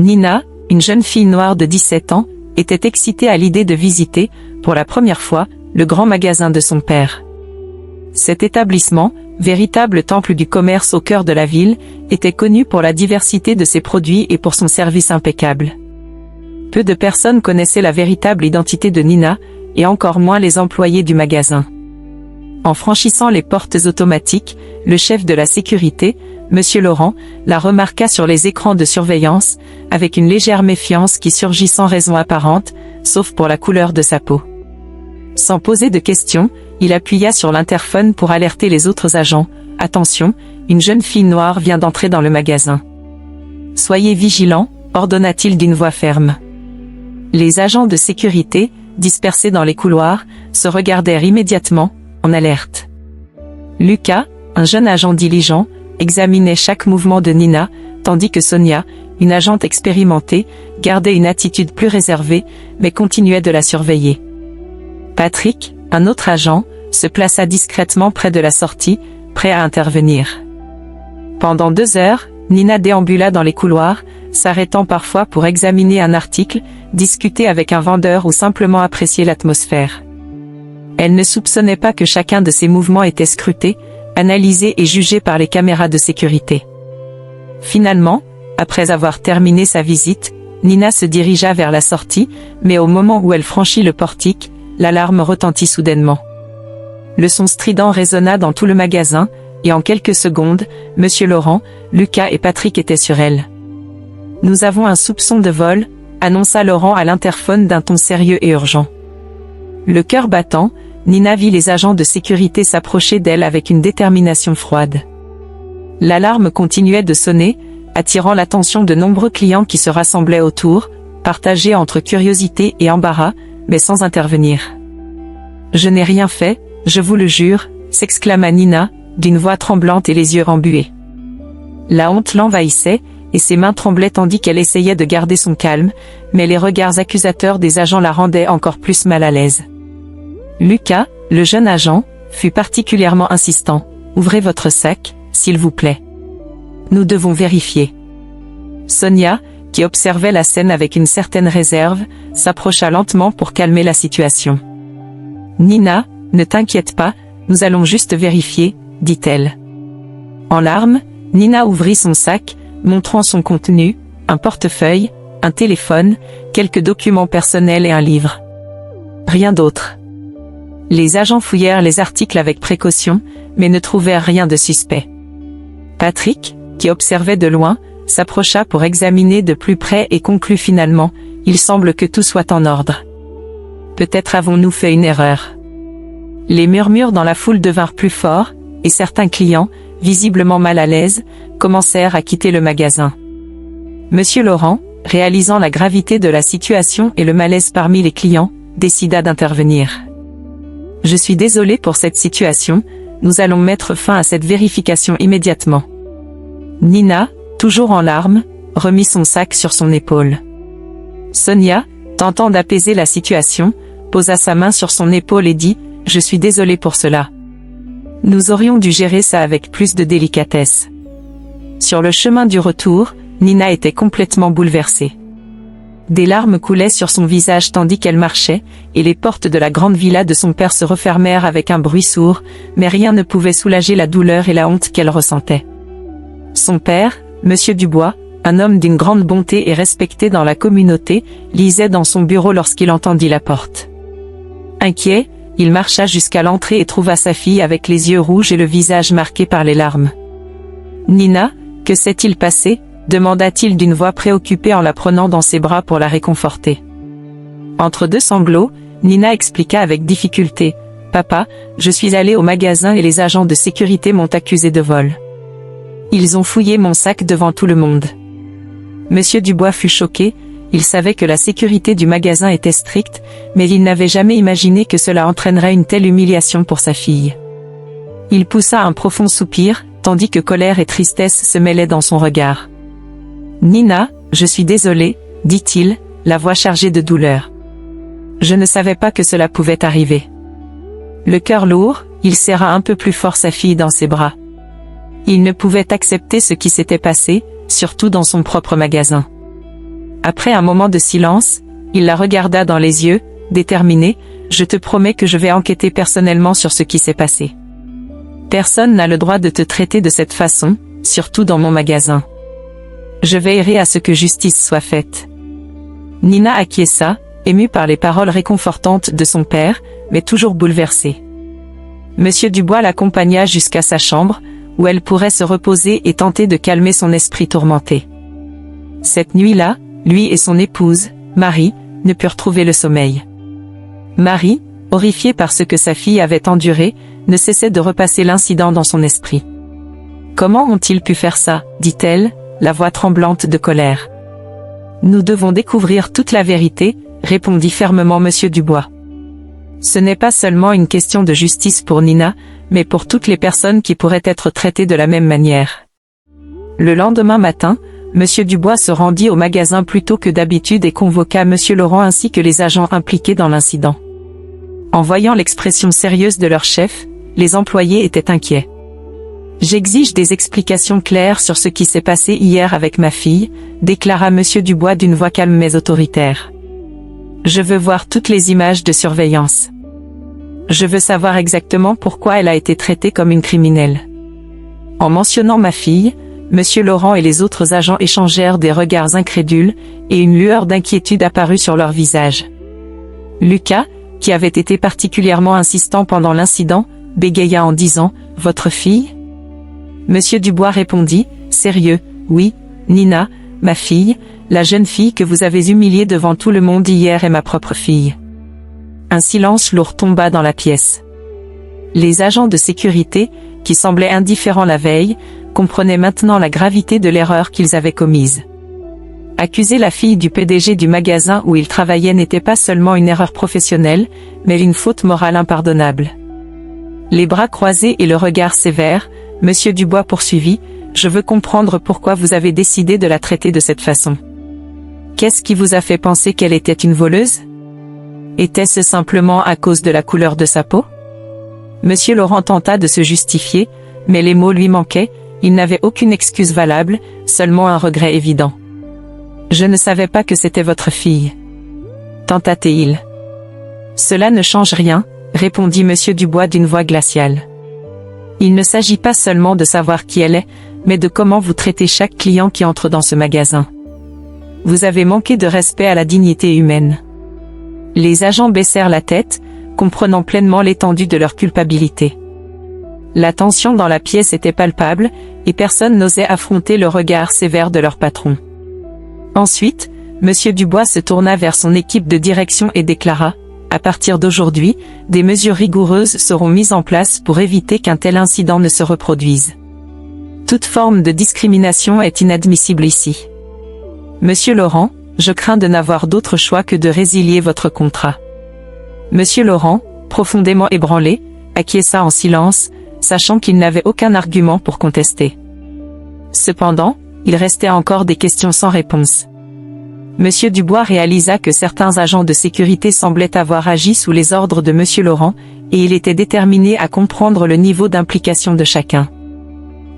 Nina, une jeune fille noire de 17 ans, était excitée à l'idée de visiter, pour la première fois, le grand magasin de son père. Cet établissement, véritable temple du commerce au cœur de la ville, était connu pour la diversité de ses produits et pour son service impeccable. Peu de personnes connaissaient la véritable identité de Nina, et encore moins les employés du magasin. En franchissant les portes automatiques, le chef de la sécurité, Monsieur Laurent, la remarqua sur les écrans de surveillance, avec une légère méfiance qui surgit sans raison apparente, sauf pour la couleur de sa peau. Sans poser de questions, il appuya sur l'interphone pour alerter les autres agents. « Attention, une jeune fille noire vient d'entrer dans le magasin. »« Soyez vigilants », ordonna-t-il d'une voix ferme. Les agents de sécurité, dispersés dans les couloirs, se regardèrent immédiatement, en alerte. Lucas, un jeune agent diligent, examinait chaque mouvement de Nina, tandis que Sonia, une agente expérimentée, gardait une attitude plus réservée, mais continuait de la surveiller. Patrick, un autre agent, se plaça discrètement près de la sortie, prêt à intervenir. Pendant 2 heures, Nina déambula dans les couloirs, s'arrêtant parfois pour examiner un article, discuter avec un vendeur ou simplement apprécier l'atmosphère. Elle ne soupçonnait pas que chacun de ses mouvements était scruté, analysé et jugé par les caméras de sécurité. Finalement, après avoir terminé sa visite, Nina se dirigea vers la sortie, mais au moment où elle franchit le portique, l'alarme retentit soudainement. Le son strident résonna dans tout le magasin, et en quelques secondes, Monsieur Laurent, Lucas et Patrick étaient sur elle. « Nous avons un soupçon de vol », annonça Laurent à l'interphone d'un ton sérieux et urgent. Le cœur battant, Nina vit les agents de sécurité s'approcher d'elle avec une détermination froide. L'alarme continuait de sonner, attirant l'attention de nombreux clients qui se rassemblaient autour, partagés entre curiosité et embarras, mais sans intervenir. « Je n'ai rien fait, je vous le jure », s'exclama Nina, d'une voix tremblante et les yeux embués. La honte l'envahissait, et ses mains tremblaient tandis qu'elle essayait de garder son calme, mais les regards accusateurs des agents la rendaient encore plus mal à l'aise. Lucas, le jeune agent, fut particulièrement insistant. « Ouvrez votre sac, s'il vous plaît. Nous devons vérifier. » Sonia, qui observait la scène avec une certaine réserve, s'approcha lentement pour calmer la situation. « Nina, ne t'inquiète pas, nous allons juste vérifier, » dit-elle. En larmes, Nina ouvrit son sac, montrant son contenu, un portefeuille, un téléphone, quelques documents personnels et un livre. Rien d'autre. Les agents fouillèrent les articles avec précaution, mais ne trouvèrent rien de suspect. Patrick, qui observait de loin, s'approcha pour examiner de plus près et conclut finalement, « Il semble que tout soit en ordre. Peut-être avons-nous fait une erreur. » Les murmures dans la foule devinrent plus forts, et certains clients, visiblement mal à l'aise, commencèrent à quitter le magasin. Monsieur Laurent, réalisant la gravité de la situation et le malaise parmi les clients, décida d'intervenir. « Je suis désolé pour cette situation, nous allons mettre fin à cette vérification immédiatement. » Nina, toujours en larmes, remit son sac sur son épaule. Sonia, tentant d'apaiser la situation, posa sa main sur son épaule et dit « Je suis désolée pour cela. Nous aurions dû gérer ça avec plus de délicatesse. » Sur le chemin du retour, Nina était complètement bouleversée. Des larmes coulaient sur son visage tandis qu'elle marchait, et les portes de la grande villa de son père se refermèrent avec un bruit sourd, mais rien ne pouvait soulager la douleur et la honte qu'elle ressentait. Son père, Monsieur Dubois, un homme d'une grande bonté et respecté dans la communauté, lisait dans son bureau lorsqu'il entendit la porte. Inquiet, il marcha jusqu'à l'entrée et trouva sa fille avec les yeux rouges et le visage marqué par les larmes. « Nina, que s'est-il passé ?» demanda-t-il d'une voix préoccupée en la prenant dans ses bras pour la réconforter. Entre 2 sanglots, Nina expliqua avec difficulté. « Papa, je suis allée au magasin et les agents de sécurité m'ont accusé de vol. Ils ont fouillé mon sac devant tout le monde. » Monsieur Dubois fut choqué, il savait que la sécurité du magasin était stricte, mais il n'avait jamais imaginé que cela entraînerait une telle humiliation pour sa fille. Il poussa un profond soupir, tandis que colère et tristesse se mêlaient dans son regard. « Nina, je suis désolé, » dit-il, la voix chargée de douleur. « Je ne savais pas que cela pouvait arriver. » Le cœur lourd, il serra un peu plus fort sa fille dans ses bras. Il ne pouvait accepter ce qui s'était passé, surtout dans son propre magasin. Après un moment de silence, il la regarda dans les yeux, déterminé, « Je te promets que je vais enquêter personnellement sur ce qui s'est passé. Personne n'a le droit de te traiter de cette façon, surtout dans mon magasin. Je veillerai à ce que justice soit faite. » Nina acquiesça, émue par les paroles réconfortantes de son père, mais toujours bouleversée. Monsieur Dubois l'accompagna jusqu'à sa chambre, où elle pourrait se reposer et tenter de calmer son esprit tourmenté. Cette nuit-là, lui et son épouse, Marie, ne purent trouver le sommeil. Marie, horrifiée par ce que sa fille avait enduré, ne cessait de repasser l'incident dans son esprit. « Comment ont-ils pu faire ça ?» dit-elle, la voix tremblante de colère. « Nous devons découvrir toute la vérité », répondit fermement Monsieur Dubois. Ce n'est pas seulement une question de justice pour Nina, mais pour toutes les personnes qui pourraient être traitées de la même manière. Le lendemain matin, Monsieur Dubois se rendit au magasin plus tôt que d'habitude et convoqua Monsieur Laurent ainsi que les agents impliqués dans l'incident. En voyant l'expression sérieuse de leur chef, les employés étaient inquiets. « J'exige des explications claires sur ce qui s'est passé hier avec ma fille », déclara Monsieur Dubois d'une voix calme mais autoritaire. « Je veux voir toutes les images de surveillance. Je veux savoir exactement pourquoi elle a été traitée comme une criminelle. » En mentionnant ma fille, Monsieur Laurent et les autres agents échangèrent des regards incrédules, et une lueur d'inquiétude apparut sur leur visage. Lucas, qui avait été particulièrement insistant pendant l'incident, bégaya en disant « Votre fille ?» Monsieur Dubois répondit, sérieux, « Oui, Nina, ma fille, la jeune fille que vous avez humiliée devant tout le monde hier est ma propre fille. » Un silence lourd tomba dans la pièce. Les agents de sécurité, qui semblaient indifférents la veille, comprenaient maintenant la gravité de l'erreur qu'ils avaient commise. Accuser la fille du PDG du magasin où il travaillait n'était pas seulement une erreur professionnelle, mais une faute morale impardonnable. Les bras croisés et le regard sévère, Monsieur Dubois poursuivit, « Je veux comprendre pourquoi vous avez décidé de la traiter de cette façon. Qu'est-ce qui vous a fait penser qu'elle était une voleuse? Était-ce simplement à cause de la couleur de sa peau ?» Monsieur Laurent tenta de se justifier, mais les mots lui manquaient, il n'avait aucune excuse valable, seulement un regret évident. « Je ne savais pas que c'était votre fille. » tenta-t-il. « Cela ne change rien, » répondit Monsieur Dubois d'une voix glaciale. « Il ne s'agit pas seulement de savoir qui elle est, mais de comment vous traitez chaque client qui entre dans ce magasin. Vous avez manqué de respect à la dignité humaine. » Les agents baissèrent la tête, comprenant pleinement l'étendue de leur culpabilité. La tension dans la pièce était palpable, et personne n'osait affronter le regard sévère de leur patron. Ensuite, Monsieur Dubois se tourna vers son équipe de direction et déclara, « À partir d'aujourd'hui, des mesures rigoureuses seront mises en place pour éviter qu'un tel incident ne se reproduise. Toute forme de discrimination est inadmissible ici. Monsieur Laurent, je crains de n'avoir d'autre choix que de résilier votre contrat. » Monsieur Laurent, profondément ébranlé, acquiesça en silence, sachant qu'il n'avait aucun argument pour contester. Cependant, il restait encore des questions sans réponse. Monsieur Dubois réalisa que certains agents de sécurité semblaient avoir agi sous les ordres de Monsieur Laurent, et il était déterminé à comprendre le niveau d'implication de chacun.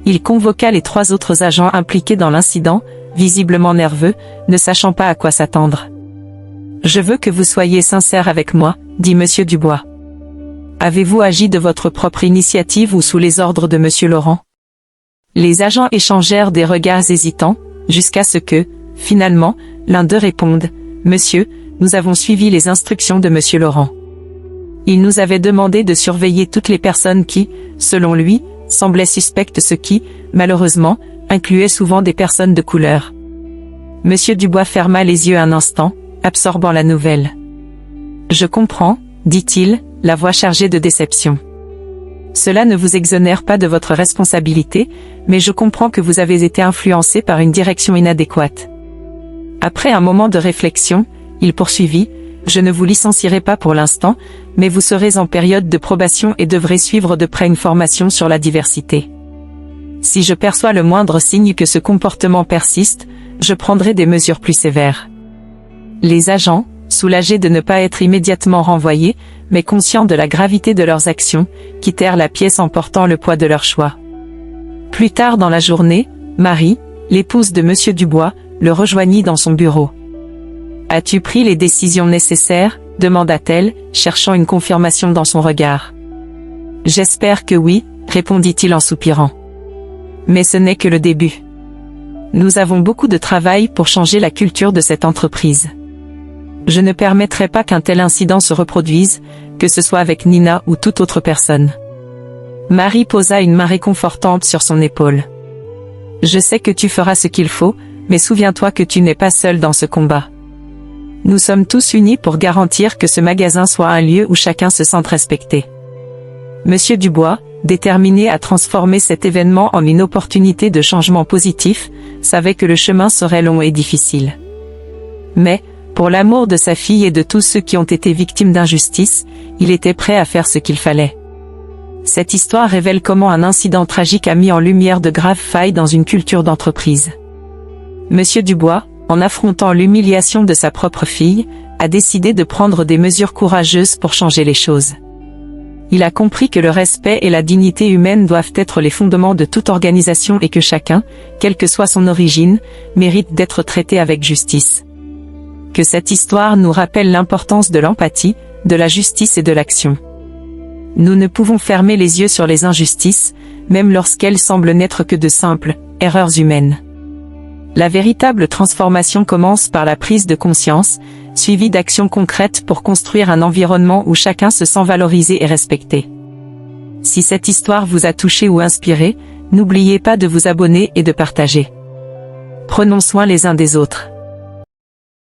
Il convoqua les 3 autres agents impliqués dans l'incident, visiblement nerveux, ne sachant pas à quoi s'attendre. « Je veux que vous soyez sincère avec moi, » dit Monsieur Dubois. « Avez-vous agi de votre propre initiative ou sous les ordres de Monsieur Laurent ?» Les agents échangèrent des regards hésitants, jusqu'à ce que, finalement, l'un d'eux réponde, « Monsieur, nous avons suivi les instructions de Monsieur Laurent. Il nous avait demandé de surveiller toutes les personnes qui, selon lui, semblaient suspectes, ce qui, malheureusement, incluait souvent des personnes de couleur. » Monsieur Dubois ferma les yeux un instant, absorbant la nouvelle. « Je comprends, » dit-il, la voix chargée de déception. « Cela ne vous exonère pas de votre responsabilité, mais je comprends que vous avez été influencé par une direction inadéquate. » Après un moment de réflexion, il poursuivit, « Je ne vous licencierai pas pour l'instant, mais vous serez en période de probation et devrez suivre de près une formation sur la diversité. Si je perçois le moindre signe que ce comportement persiste, je prendrai des mesures plus sévères. » Les agents, soulagés de ne pas être immédiatement renvoyés, mais conscients de la gravité de leurs actions, quittèrent la pièce en portant le poids de leur choix. Plus tard dans la journée, Marie, l'épouse de Monsieur Dubois, le rejoignit dans son bureau. As-tu pris les décisions nécessaires ? Demanda-t-elle, cherchant une confirmation dans son regard. J'espère que oui, répondit-il en soupirant. Mais ce n'est que le début. Nous avons beaucoup de travail pour changer la culture de cette entreprise. Je ne permettrai pas qu'un tel incident se reproduise, que ce soit avec Nina ou toute autre personne. Marie posa une main réconfortante sur son épaule. Je sais que tu feras ce qu'il faut, mais souviens-toi que tu n'es pas seul dans ce combat. Nous sommes tous unis pour garantir que ce magasin soit un lieu où chacun se sente respecté. Monsieur Dubois, déterminé à transformer cet événement en une opportunité de changement positif, savait que le chemin serait long et difficile. Mais, pour l'amour de sa fille et de tous ceux qui ont été victimes d'injustice, il était prêt à faire ce qu'il fallait. Cette histoire révèle comment un incident tragique a mis en lumière de graves failles dans une culture d'entreprise. Monsieur Dubois, en affrontant l'humiliation de sa propre fille, a décidé de prendre des mesures courageuses pour changer les choses. Il a compris que le respect et la dignité humaine doivent être les fondements de toute organisation et que chacun, quelle que soit son origine, mérite d'être traité avec justice. Que cette histoire nous rappelle l'importance de l'empathie, de la justice et de l'action. Nous ne pouvons fermer les yeux sur les injustices, même lorsqu'elles semblent n'être que de simples erreurs humaines. La véritable transformation commence par la prise de conscience, suivie d'actions concrètes pour construire un environnement où chacun se sent valorisé et respecté. Si cette histoire vous a touché ou inspiré, n'oubliez pas de vous abonner et de partager. Prenons soin les uns des autres.